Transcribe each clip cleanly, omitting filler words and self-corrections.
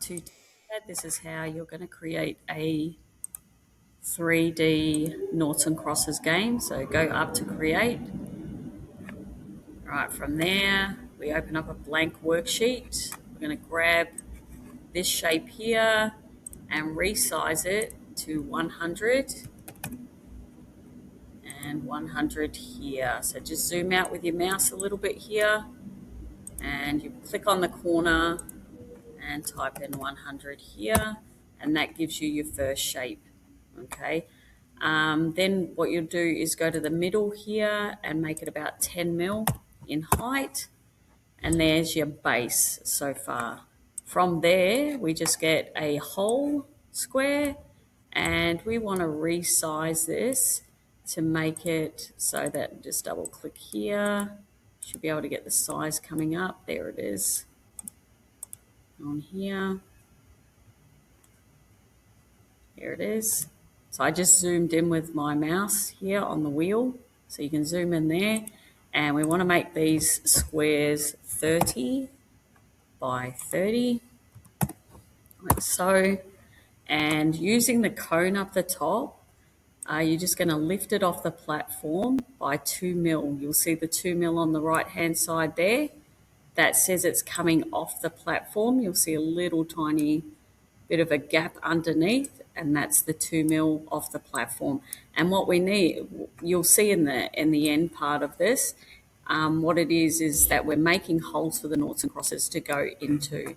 to Tinkercad, this is how you're going to create a 3D Noughts and Crosses game. So go up to create. Right, from there, we open up a blank worksheet. We're going to grab this shape here and resize it to 100 and 100 here. So just zoom out with your mouse a little bit here and you click on the corner and type in 100 here, and that gives you your first shape. Okay, then what you'll do is go to the middle here and make it about 10 mil in height, and there's your base so far. From there we just get a whole square, and we want to resize this to make it so that, just double click here, should be able to get the size coming up. There it is on here. Here it is. So I just zoomed in with my mouse here on the wheel, so you can zoom in there, and we want to make these squares 30 by 30 like so. And using the cone up the top, you're just going to lift it off the platform by 2 mil. You'll see the 2 mil on the right hand side there. That says it's coming off the platform. You'll see a little tiny bit of a gap underneath, and that's the 2 mil off the platform. And what we need, you'll see in the end part of this, what it is that we're making holes for the noughts and crosses to go into.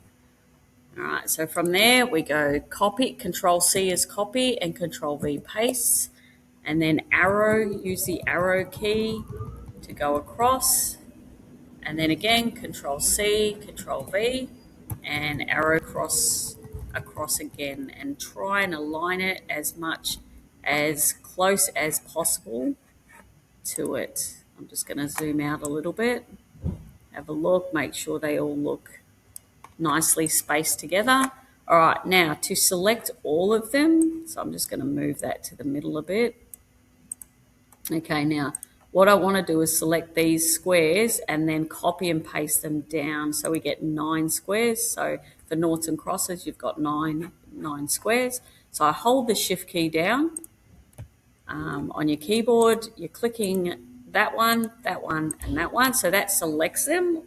All right, so from there we go copy, Control C is copy and Control V paste, and then arrow, use the arrow key to go across, and then again Control C, Control V, and arrow across again, and try and align it as close as possible to it. I'm just going to zoom out a little bit, have a look, make sure they all look nicely spaced together. All right, now to select all of them, so I'm just going to move that to the middle a bit. Okay, now what I want to do is select these squares and then copy and paste them down, so we get 9 squares. So for noughts and crosses, you've got nine squares. So I hold the shift key down on your keyboard. You're clicking that one, and that one. So that selects them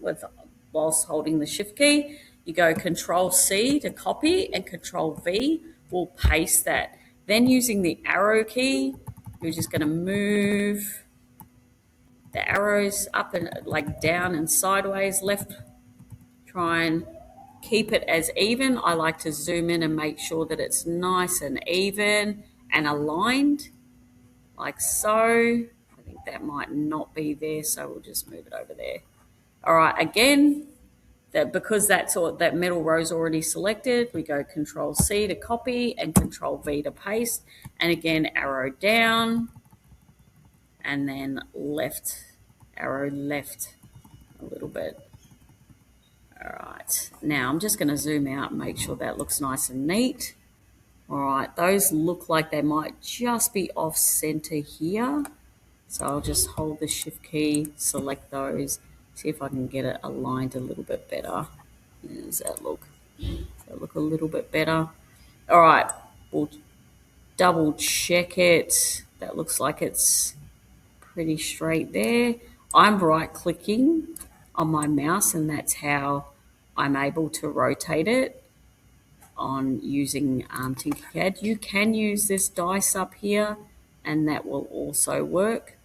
whilst holding the shift key. You go Control C to copy, and Control V will paste that. Then using the arrow key, you're just going to move the arrows up and like down and sideways, left. Try and keep it as even. I like to zoom in and make sure that it's nice and even and aligned, like so. I think that might not be there, so we'll just move it over there. All right, again, because that middle row is already selected, we go Control C to copy and Control V to paste, and again arrow down, and then left, arrow left a little bit. All right, now I'm just going to zoom out and make sure that looks nice and neat. All right, those look like they might just be off center here, so I'll just hold the shift key, select those, see if I can get it aligned a little bit better. Does that look? Does that look a little bit better? All right, we'll double check it. That looks like it's pretty straight there. I'm right clicking on my mouse, and that's how I'm able to rotate it on using Tinkercad. You can use this dice up here, and that will also work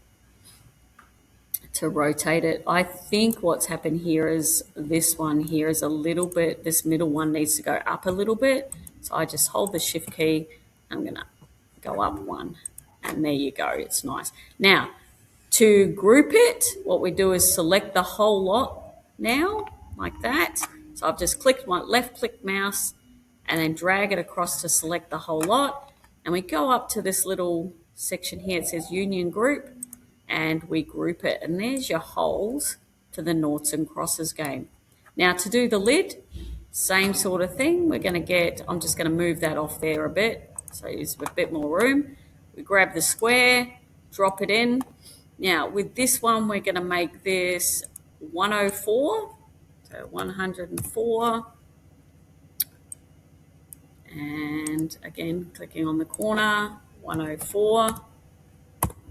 to rotate it. I think what's happened here is this one here is a little bit, this middle one needs to go up a little bit. So I just hold the shift key. I'm going to go up one, and there you go. It's nice. Now, to group it, what we do is select the whole lot now, like that. So I've just clicked my left click mouse and then drag it across to select the whole lot. And we go up to this little section here. It says Union Group, and we group it. And there's your holes for the noughts and crosses game. Now to do the lid, same sort of thing. We're going to get, I'm just going to move that off there a bit, so there's a bit more room. We grab the square, drop it in. Now with this one, we're going to make this 104, so 104. and again, clicking on the corner, 104,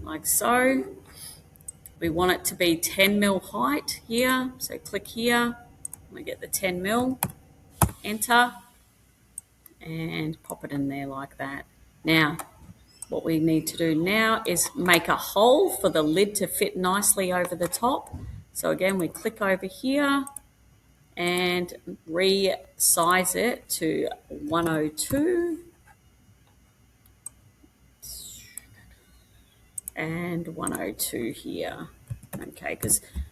like so. We want it to be 10 mil height here, so click here, we get the 10 mil, enter, and pop it in there like that. Now, what we need to do now is make a hole for the lid to fit nicely over the top. So again, we click over here and resize it to 102 and 102 here. Okay,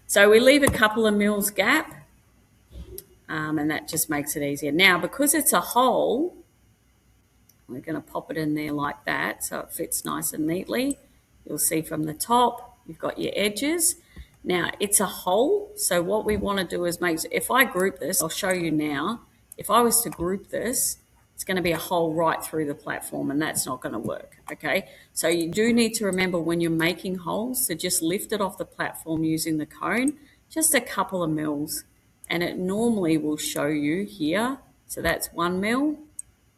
so we leave a couple of mils gap, and that just makes it easier. Now, because it's a hole, we're going to pop it in there like that so it fits nice and neatly. You'll see from the top, you've got your edges. Now, it's a hole, so what we want to do is if I group this, I'll show you now, if I was to group this, it's going to be a hole right through the platform, and that's not going to work, okay? So you do need to remember when you're making holes to just lift it off the platform using the cone, just a couple of mils, and it normally will show you here. So that's 1 mil,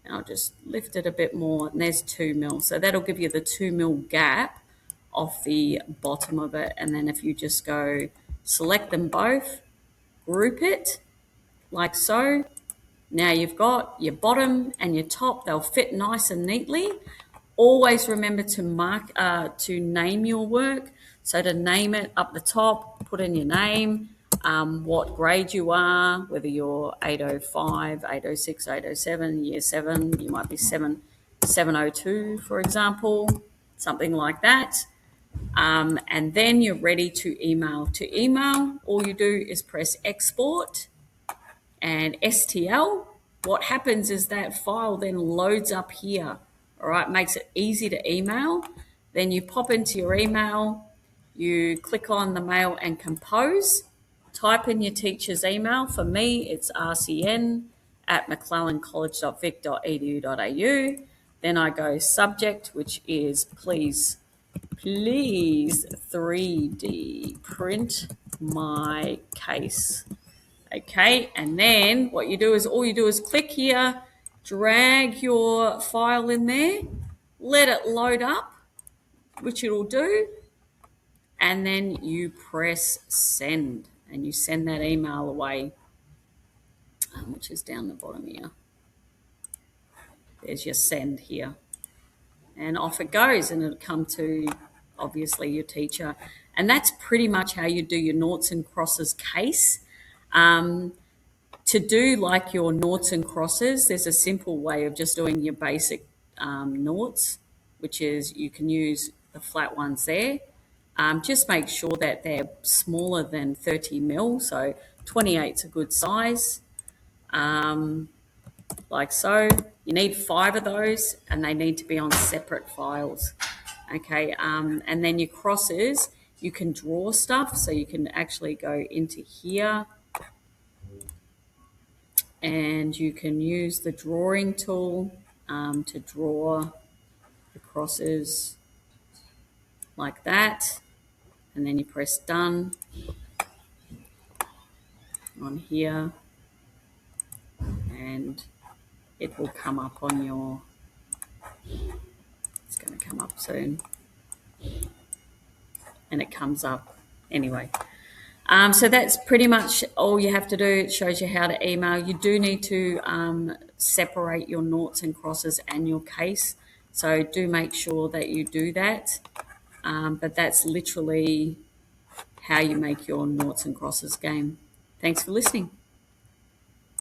and I'll just lift it a bit more, and there's 2 mil. So that'll give you the 2 mil gap off the bottom of it. And then if you just go select them both, group it like so. Now you've got your bottom and your top, they'll fit nice and neatly. Always remember to name your work. So to name it up the top, put in your name, what grade you are, whether you're 805, 806, 807, year 7, you might be 702, for example, something like that. And then you're ready to email. To email, all you do is press export and STL. What happens is that file then loads up here. All right, makes it easy to email. Then you pop into your email, you click on the mail and compose, type in your teacher's email. For me, it's rcn@mcclellancollege.vic.edu.au. Then I go subject, which is please 3D print my case. Okay, and then what you do is click here, drag your file in there, let it load up, which it'll do, and then you press send, and you send that email away, which is down the bottom here. There's your send here. And off it goes, and it'll come to, obviously, your teacher. And that's pretty much how you do your noughts and crosses case. To do like your noughts and crosses, there's a simple way of just doing your basic noughts, which is you can use the flat ones there. Just make sure that they're smaller than 30 mil, so 28's a good size. Like so. You need 5 of those, and they need to be on separate files. Okay, and then your crosses, you can draw stuff, so you can actually go into here, and you can use the drawing tool to draw the crosses like that, and then you press done on here, and it will come up on your, it's going to come up soon, and it comes up anyway. So that's pretty much all you have to do. It shows you how to email. You do need to separate your noughts and crosses and your case, so do make sure that you do that. But that's literally how you make your noughts and crosses game. Thanks for listening.